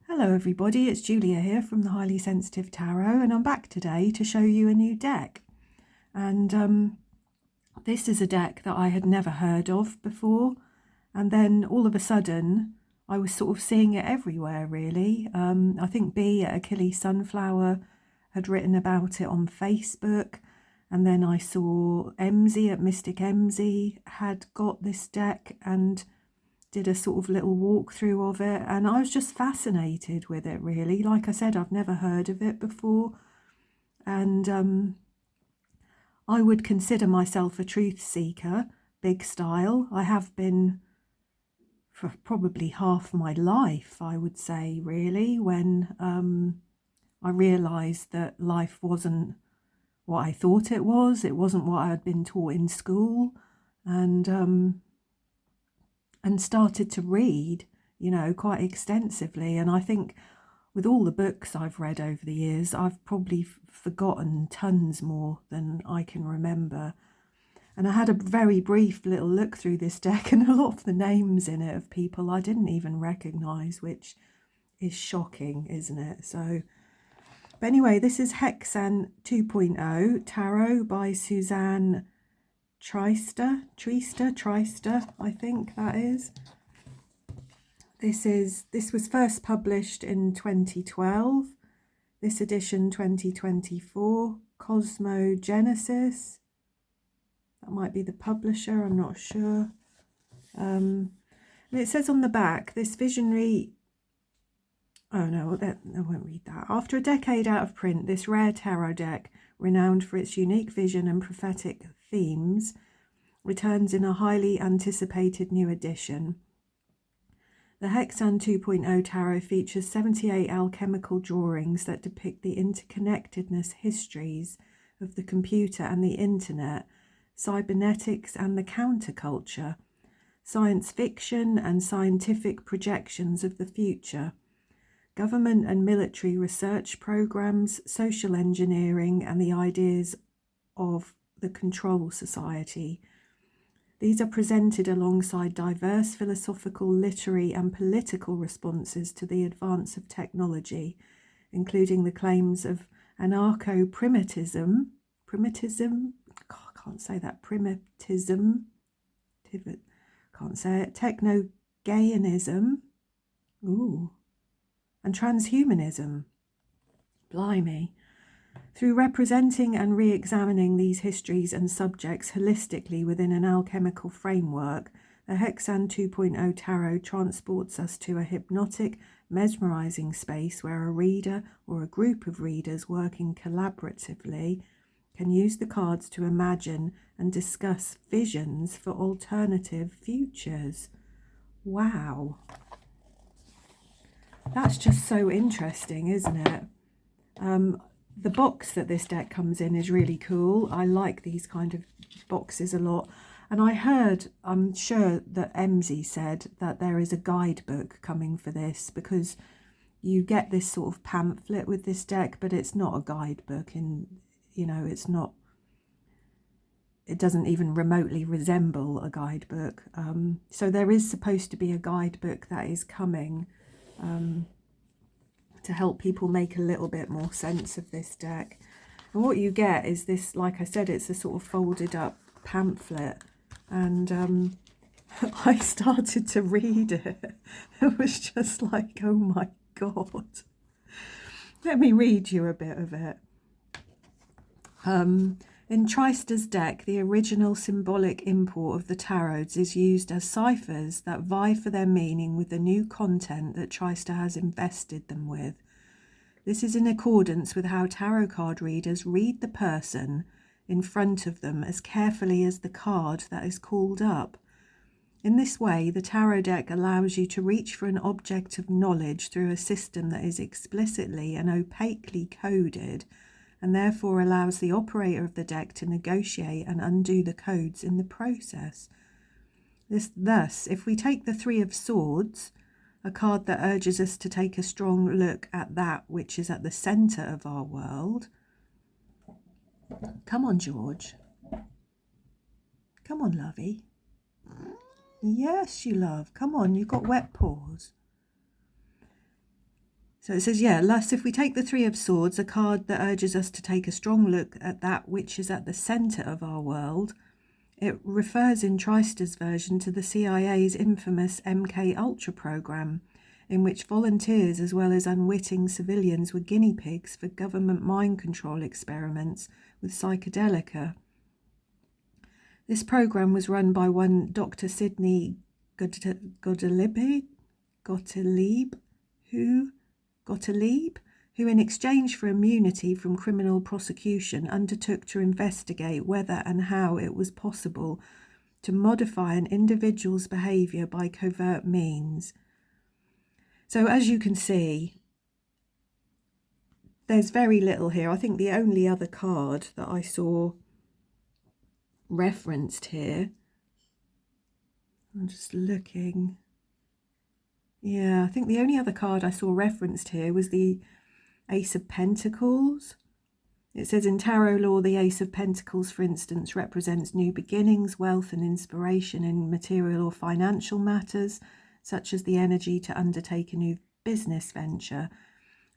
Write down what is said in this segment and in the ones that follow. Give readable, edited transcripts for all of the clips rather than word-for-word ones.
Hello everybody, it's Julia here from the Highly Sensitive Tarot, and I'm back today to show you a new deck. And this is a deck that I had never heard of before, and then all of a sudden I was sort of seeing it everywhere really. I think B at Achilles Sunflower had written about it on Facebook, and then I saw Emsy at Mystic Emsy had got this deck and did a sort of little walkthrough of it, and I was just fascinated with it really. Like I said, I've never heard of it before, and I would consider myself a truth seeker, big style. I have been for probably half my life, I would say, really, when I realised that life wasn't what I thought it wasn't what I had been taught in school, and started to read, quite extensively. And I think with all the books I've read over the years, I've probably forgotten tons more than I can remember. And I had a very brief little look through this deck, and a lot of the names in it of people I didn't even recognise, which is shocking, isn't it? So, but anyway, this is Hexen 2.0 Tarot by Suzanne Treister, I think that is. This was first published in 2012. This edition 2024. Cosmogenesis. That might be the publisher, I'm not sure. And it says on the back, this visionary... Oh no, I won't read that. After a decade out of print, this rare tarot deck, renowned for its unique vision and prophetic themes, returns in a highly anticipated new edition. The Hexen 2.0 Tarot features 78 alchemical drawings that depict the interconnectedness histories of the computer and the internet, cybernetics and the counterculture, science fiction and scientific projections of the future, government and military research programs, social engineering, and the ideas of the control society. These are presented alongside diverse philosophical, literary, and political responses to the advance of technology, including the claims of anarcho-primitivism, techno-Gaianism, and transhumanism. Blimey. Through representing and re-examining these histories and subjects holistically within an alchemical framework, the Hexen 2.0 Tarot transports us to a hypnotic, mesmerizing space where a reader or a group of readers working collaboratively can use the cards to imagine and discuss visions for alternative futures. Wow. That's just so interesting, isn't it? The box that this deck comes in is really cool. I like these kind of boxes a lot. And I'm sure that Emsy said that there is a guidebook coming for this, because you get this sort of pamphlet with this deck, but it's not a guidebook, and it doesn't even remotely resemble a guidebook. So there is supposed to be a guidebook that is coming to help people make a little bit more sense of this deck. And what you get is this, like I said, it's a sort of folded up pamphlet, and I started to read it. It was just like, oh my god. Let me read you a bit of it. In Treister's deck, the original symbolic import of the tarots is used as ciphers that vie for their meaning with the new content that Treister has invested them with. This is in accordance with how tarot card readers read the person in front of them as carefully as the card that is called up. In this way, the tarot deck allows you to reach for an object of knowledge through a system that is explicitly and opaquely coded, and therefore allows the operator of the deck to negotiate and undo the codes in the process. Thus, if we take the Three of Swords, a card that urges us to take a strong look at that which is at the centre of our world. Come on, George. Come on, lovey. Yes, you love. Come on, you've got wet paws. So it says, yeah, lust, if we take the Three of Swords, a card that urges us to take a strong look at that which is at the centre of our world, it refers in Trista's version to the CIA's infamous MK Ultra program, in which volunteers as well as unwitting civilians were guinea pigs for government mind control experiments with psychedelica. This program was run by one Dr. Sidney Gottlieb, who in exchange for immunity from criminal prosecution undertook to investigate whether and how it was possible to modify an individual's behaviour by covert means. So as you can see, there's very little here. I think the only other card that I saw referenced here, I'm just looking. Yeah, I think the only other card I saw referenced here was the Ace of Pentacles. It says in tarot law, the Ace of Pentacles, for instance, represents new beginnings, wealth and inspiration in material or financial matters, such as the energy to undertake a new business venture.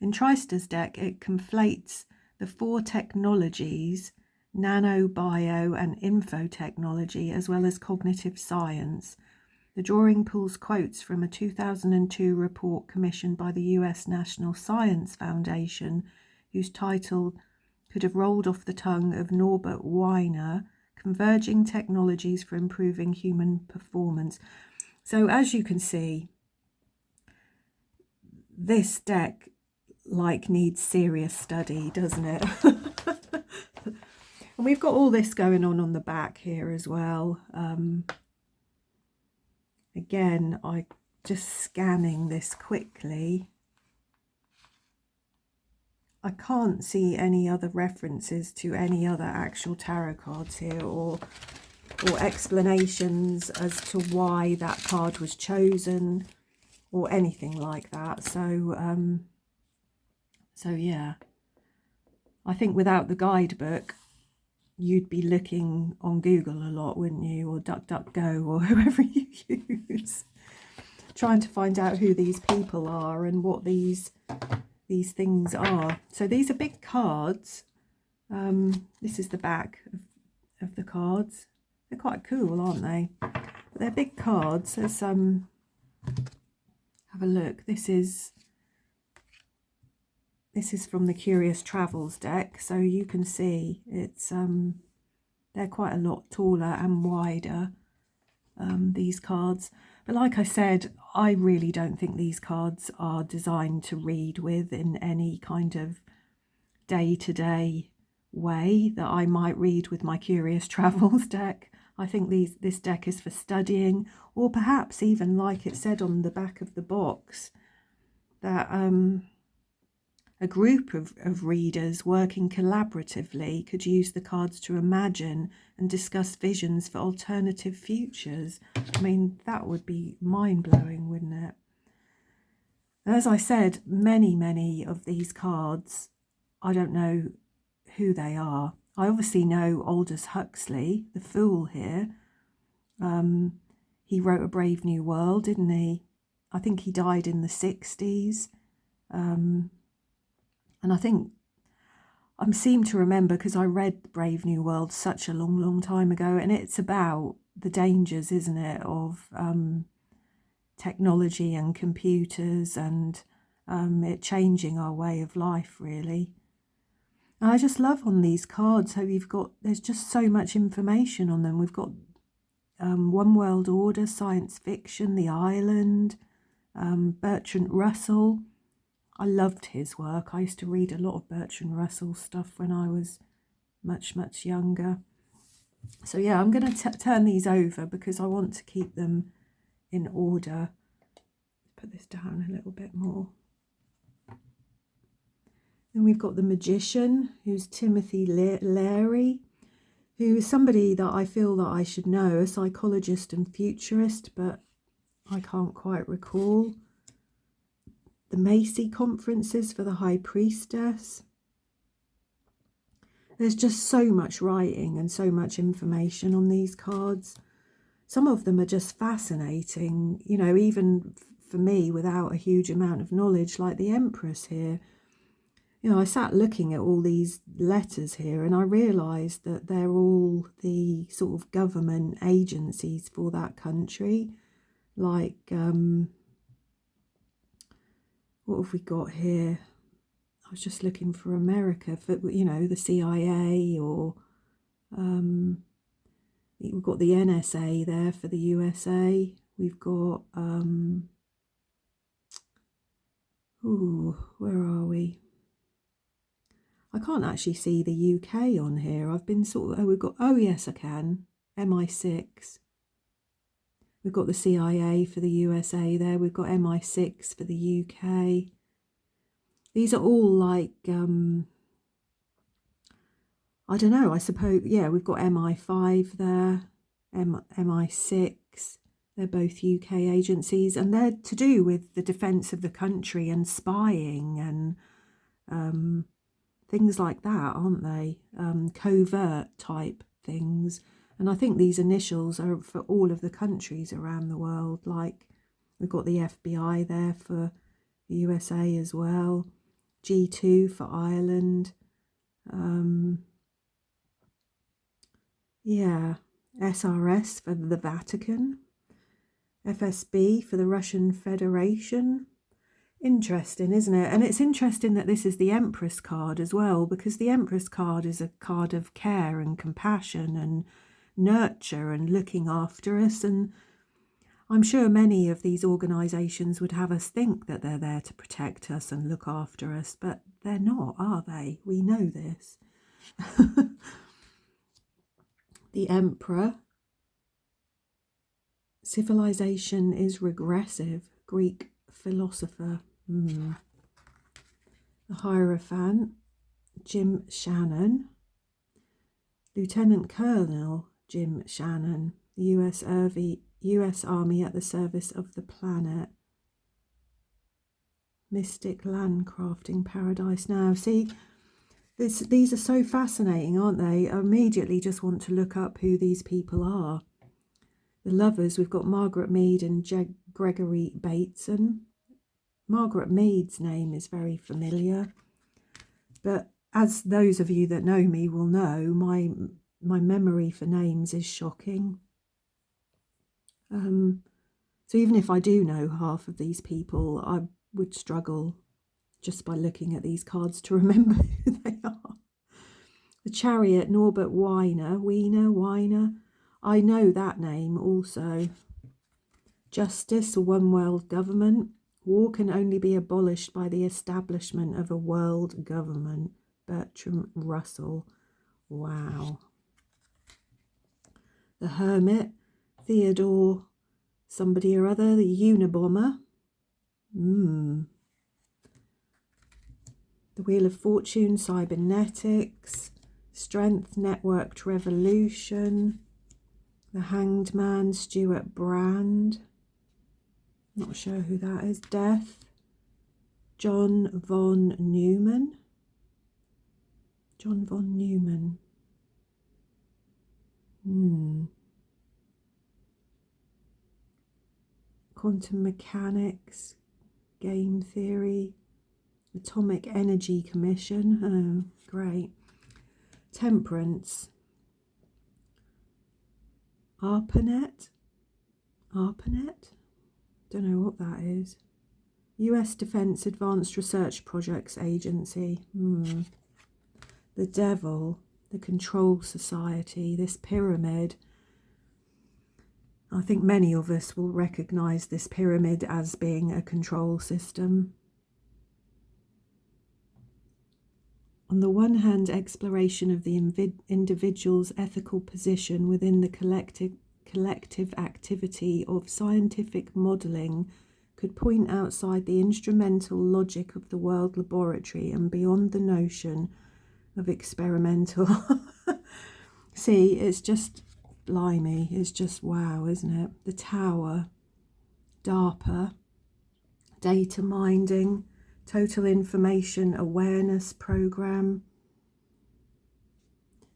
In Trista's deck, it conflates the four technologies, nano, bio and infotechnology, as well as cognitive science. The drawing pulls quotes from a 2002 report commissioned by the US National Science Foundation, whose title could have rolled off the tongue of Norbert Weiner, Converging Technologies for Improving Human Performance. So as you can see, this deck needs serious study, doesn't it? And we've got all this going on the back here as well. Again, I just scanning this quickly. I can't see any other references to any other actual tarot cards here, or explanations as to why that card was chosen or anything like that. So yeah, I think without the guidebook, you'd be looking on Google a lot, wouldn't you? Or DuckDuckGo, or whoever you use, trying to find out who these people are and what these things are. So these are big cards. This is the back of the cards. They're quite cool, aren't they? But they're big cards. There's have a look. This is from the Curious Travels deck, so you can see it's they're quite a lot taller and wider, these cards. But like I said, I really don't think these cards are designed to read with in any kind of day-to-day way that I might read with my Curious Travels deck. I think this deck is for studying, or perhaps even, like it said on the back of the box, that a group of readers working collaboratively could use the cards to imagine and discuss visions for alternative futures. I mean, that would be mind-blowing, wouldn't it? As I said, many of these cards, I don't know who they are. I obviously know Aldous Huxley, the Fool here. He wrote A Brave New World, didn't he? I think he died in the 60s. And I think I seem to remember, because I read Brave New World such a long time ago, and it's about the dangers, isn't it, of technology and computers and it changing our way of life, really. And I just love on these cards how there's just so much information on them. We've got One World Order, science fiction, The Island, Bertrand Russell. I loved his work. I used to read a lot of Bertrand Russell stuff when I was much younger. So yeah, I'm going to turn these over because I want to keep them in order. Put this down a little bit more. Then we've got the Magician, who's Timothy Leary, who is somebody that I feel that I should know, a psychologist and futurist, but I can't quite recall. The Macy Conferences for the High Priestess. There's just so much writing and so much information on these cards. Some of them are just fascinating, you know, even for me without a huge amount of knowledge, like the Empress here. You know, I sat looking at all these letters here and I realised that they're all the sort of government agencies for that country. Like, what have we got here? I was just looking for America, for, you know, the CIA, or we've got the NSA there for the USA. We've got, where are we? I can't actually see the UK on here. I've been sort of, yes, I can. MI6. We've got the CIA for the USA there. We've got MI6 for the UK. These are all like, I don't know, I suppose, yeah, we've got MI5 there, MI6. They're both UK agencies, and they're to do with the defence of the country and spying and things like that, aren't they? Covert type things. And I think these initials are for all of the countries around the world. Like, we've got the FBI there for the USA as well. G2 for Ireland. Yeah, SRS for the Vatican. FSB for the Russian Federation. Interesting, isn't it? And it's interesting that this is the Empress card as well, because the Empress card is a card of care and compassion and nurture and looking after us. And I'm sure many of these organisations would have us think that they're there to protect us and look after us, but they're not, are they? We know this. The Emperor. Civilization is regressive. Greek philosopher. The Hierophant. Jim Shannon. Lieutenant Colonel Jim Shannon. The US Army at the service of the planet. Mystic Landcrafting Paradise Now. See, these are so fascinating, aren't they? I immediately just want to look up who these people are. The Lovers, we've got Margaret Mead and Gregory Bateson. Margaret Mead's name is very familiar, but as those of you that know me will know, my memory for names is shocking. So even if I do know half of these people, I would struggle just by looking at these cards to remember who they are. The Chariot, Norbert Weiner. I know that name also. Justice, a one world government. War can only be abolished by the establishment of a world government. Bertrand Russell. Wow. The Hermit, Theodore somebody or other, the Unabomber. The Wheel of Fortune, Cybernetics. Strength, Networked Revolution. The Hanged Man, Stuart Brand. Not sure who that is. Death, John von Neumann. John von Neumann. Quantum mechanics, game theory, Atomic Energy Commission. Oh, great. Temperance. ARPANET? Don't know what that is. US Defense Advanced Research Projects Agency. The Devil, the Control Society, this pyramid. I think many of us will recognise this pyramid as being a control system. On the one hand, exploration of the individual's ethical position within the collective activity of scientific modelling could point outside the instrumental logic of the world laboratory and beyond the notion of experimental. See, it's just blimey, it's just wow, isn't it? The Tower, DARPA, data mining, total information awareness program.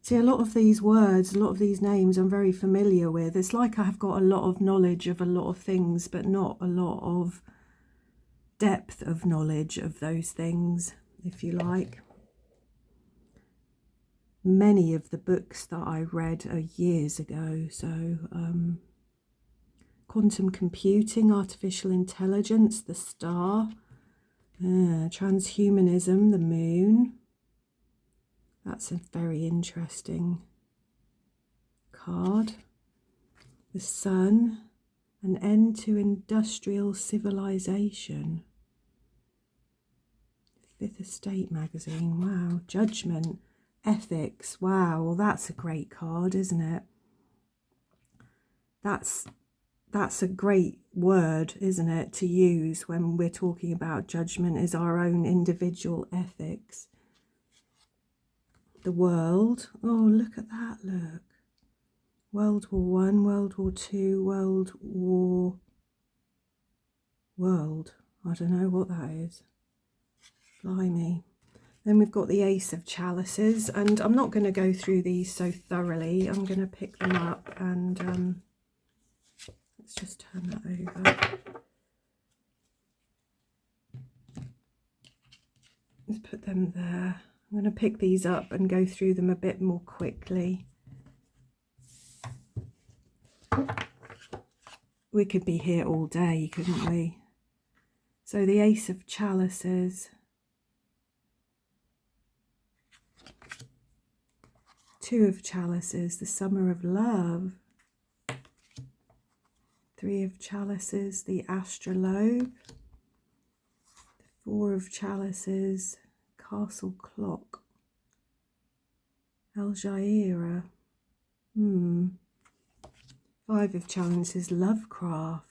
See, a lot of these words, a lot of these names I'm very familiar with. It's like I've got a lot of knowledge of a lot of things, but not a lot of depth of knowledge of those things, if you like. Many of the books that I read are years ago, so quantum computing, artificial intelligence, the star, transhumanism, the moon. That's a very interesting card. The sun, an end to industrial civilization. Fifth Estate magazine, wow. Judgment, ethics, wow. Well, that's a great card, isn't it? That's a great word, isn't it, to use when we're talking about judgment, is our own individual ethics. The world, oh, look at that, look. World War I, World War II, World. I don't know what that is. Blimey. Then we've got the Ace of Chalices, and I'm not going to go through these so thoroughly. I'm going to pick them up and let's just turn that over. Let's put them there. I'm going to pick these up and go through them a bit more quickly. We could be here all day, couldn't we? So the Ace of Chalices. Two of Chalices, the Summer of Love. Three of Chalices, the Astrolabe. The Four of Chalices, Castle Clock. Al Jazeera. Five of Chalices, Lovecraft.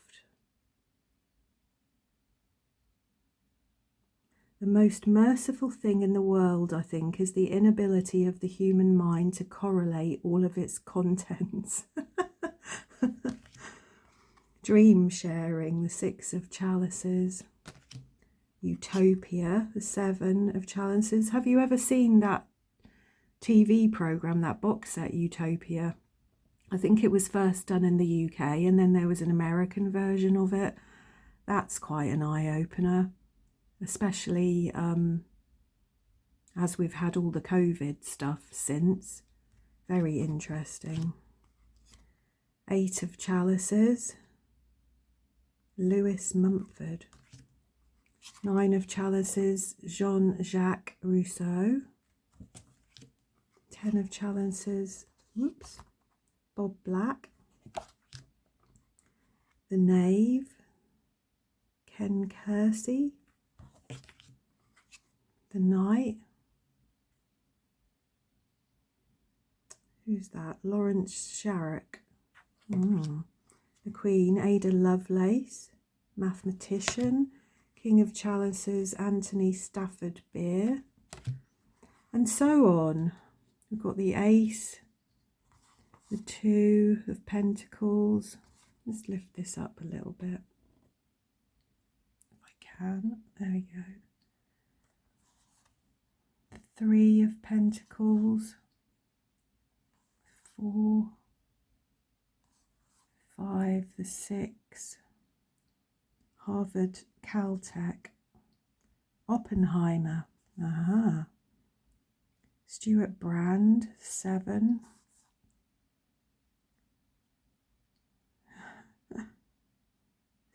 The most merciful thing in the world, I think, is the inability of the human mind to correlate all of its contents. Dream sharing, the Six of Chalices. Utopia, the Seven of Chalices. Have you ever seen that TV programme, that box set, Utopia? I think it was first done in the UK and then there was an American version of it. That's quite an eye-opener, especially as we've had all the COVID stuff since. Very interesting. Eight of Chalices, Lewis Mumford. Nine of Chalices, Jean-Jacques Rousseau. 10 of Chalices, whoops, Bob Black. The Knave, Ken Kersey. The Knight, who's that? Lawrence Sharrock. The Queen, Ada Lovelace. Mathematician, King of Chalices, Anthony Stafford Beer, and so on. We've got the Ace, the Two of Pentacles. Let's lift this up a little bit, if I can. There we go. The Three of Pentacles, 4, 5, the 6, Harvard, Caltech, Oppenheimer, Stuart Brand, 7,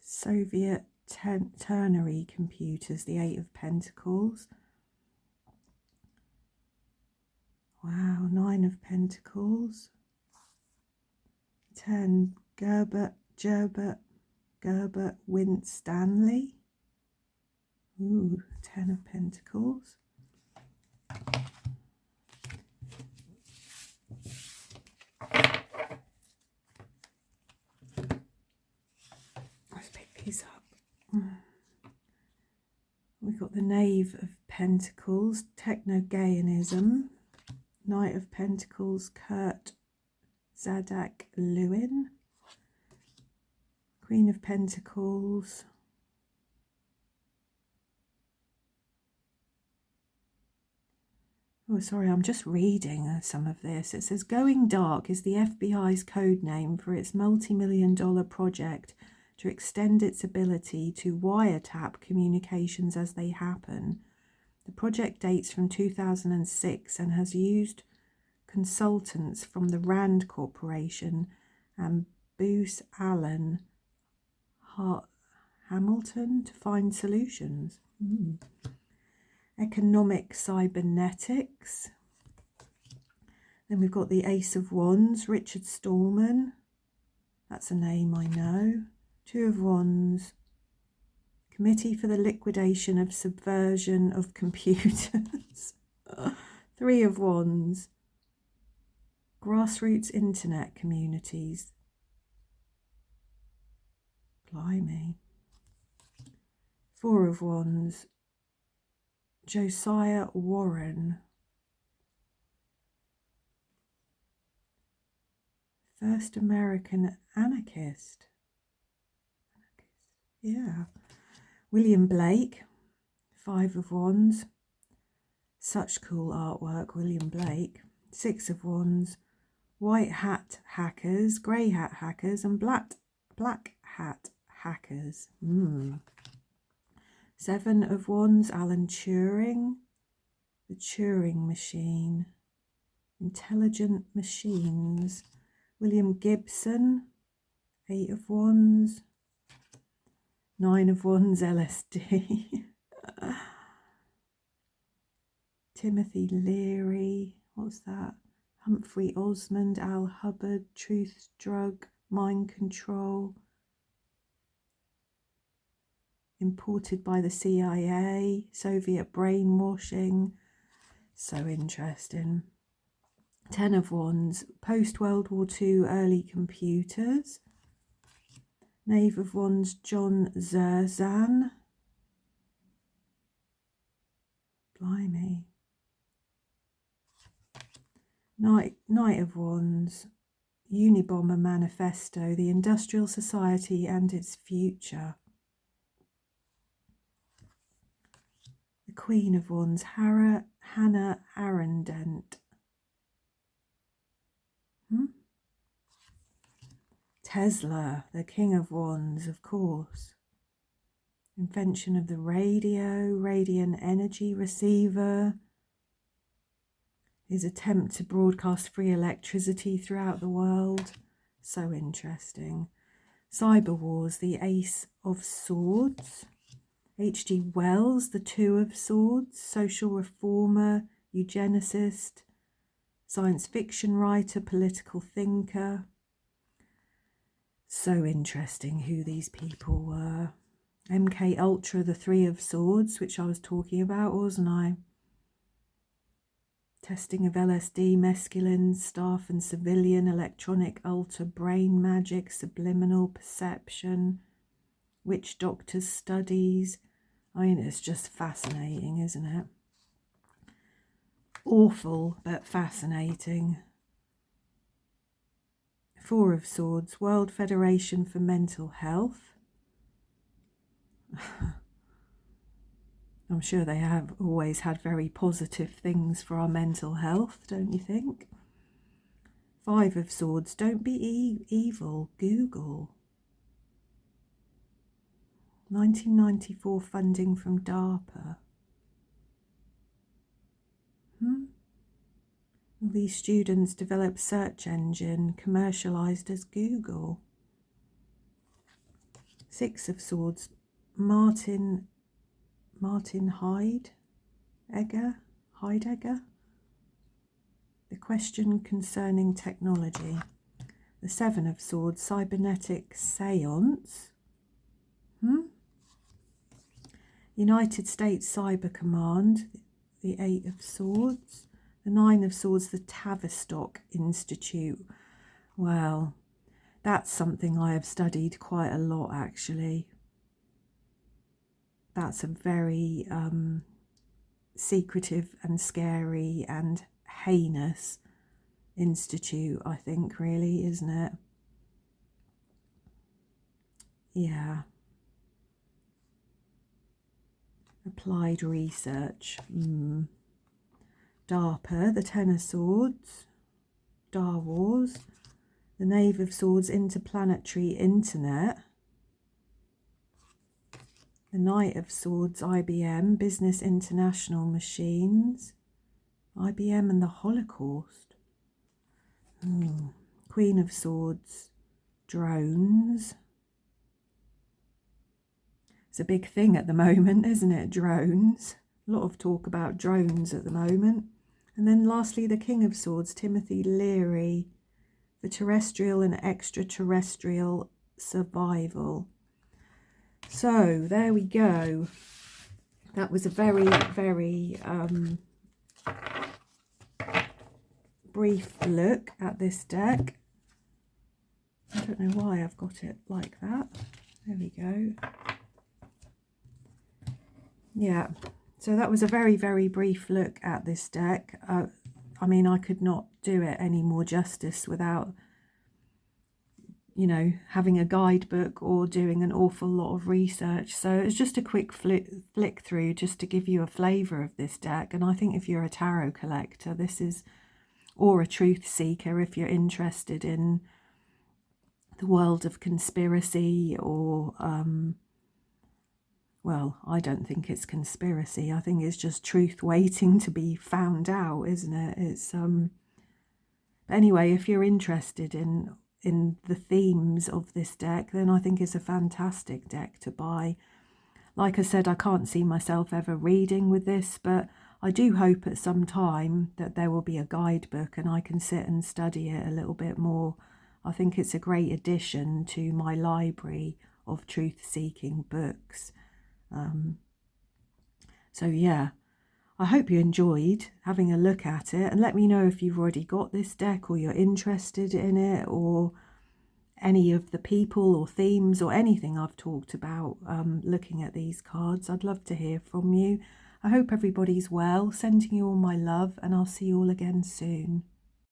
Soviet ternary computers, the 8 of Pentacles. Wow, 9 of Pentacles. 10, Gerbert Winstanley. Ooh, 10 of Pentacles. Let's pick these up. We've got the Knave of Pentacles, Techno-Gaianism. Knight of Pentacles, Kurt Zadak Lewin. Queen of Pentacles. Oh, sorry, I'm just reading some of this. It says, Going Dark is the FBI's code name for its multi-million-dollar project to extend its ability to wiretap communications as they happen. The project dates from 2006 and has used consultants from the Rand Corporation and Booz Allen Hamilton to find solutions. Economic cybernetics. Then we've got the Ace of Wands, Richard Stallman. That's a name I know. Two of Wands, Committee for the Liquidation of Subversion of Computers. Three of Wands, Grassroots Internet Communities. Blimey. Four of Wands, Josiah Warren. First American anarchist. Yeah. William Blake, Five of Wands. Such cool artwork, William Blake. Six of Wands, White Hat Hackers, Grey Hat Hackers, and Black Hat Hackers. Seven of Wands, Alan Turing, The Turing Machine, Intelligent Machines. William Gibson, Eight of Wands. Nine of Wands, LSD. Timothy Leary, what's that? Humphrey Osmond, Al Hubbard, Truth Drug, Mind Control. Imported by the CIA, Soviet brainwashing. So interesting. Ten of Wands, post-World War II early computers. Knave of Wands, John Zerzan. Blimey. Knight of Wands, Unabomber Manifesto, the Industrial Society and its Future. The Queen of Wands, Hannah Arendt. Tesla, the King of Wands, of course. Invention of the radio, radiant energy receiver. His attempt to broadcast free electricity throughout the world. So interesting. Cyber Wars, the Ace of Swords. H.G. Wells, the Two of Swords. Social reformer, eugenicist, science fiction writer, political thinker. So interesting who these people were. MK Ultra, the Three of Swords, which I was talking about, wasn't I? Testing of LSD, mescaline, staff and civilian, electronic ultra, brain magic, subliminal perception, witch doctors' studies. I mean, it's just fascinating, isn't it? Awful, but fascinating. Four of Swords, World Federation for Mental Health. I'm sure they have always had very positive things for our mental health, don't you think? Five of Swords, don't be evil, Google. 1994 funding from DARPA. All these students develop search engine commercialized as Google. Six of Swords, Martin Heidegger. The question concerning technology. The Seven of Swords, cybernetic seance. United States Cyber Command, the Eight of Swords. The Nine of Swords, the Tavistock Institute. Well, that's something I have studied quite a lot, actually. That's a very secretive and scary and heinous institute, I think, really, isn't it? Yeah. Applied research. DARPA, the Ten of Swords. Star Wars. The Knave of Swords, interplanetary internet. The Knight of Swords, IBM, Business International Machines, IBM and the Holocaust. Queen of Swords, drones. It's a big thing at the moment, isn't it? Drones. A lot of talk about drones at the moment. And then lastly, the King of Swords, Timothy Leary, the terrestrial and extraterrestrial survival. So there we go. That was a very, very brief look at this deck. I don't know why I've got it like that. There we go. Yeah, so that was a very, very brief look at this deck. I mean, I could not do it any more justice without, you know, having a guidebook or doing an awful lot of research. So it's just a quick flick through just to give you a flavour of this deck. And I think if you're a tarot collector, this is, or a truth seeker, if you're interested in the world of conspiracy or well, I don't think it's conspiracy. I think it's just truth waiting to be found out, isn't it? It's anyway, if you're interested in the themes of this deck, then I think it's a fantastic deck to buy. Like I said, I can't see myself ever reading with this, but I do hope at some time that there will be a guidebook and I can sit and study it a little bit more. I think it's a great addition to my library of truth-seeking books. So yeah, I hope you enjoyed having a look at it, and let me know if you've already got this deck or you're interested in it, or any of the people or themes or anything I've talked about looking at these cards. I'd love to hear from you. I hope everybody's well, sending you all my love, and I'll see you all again soon.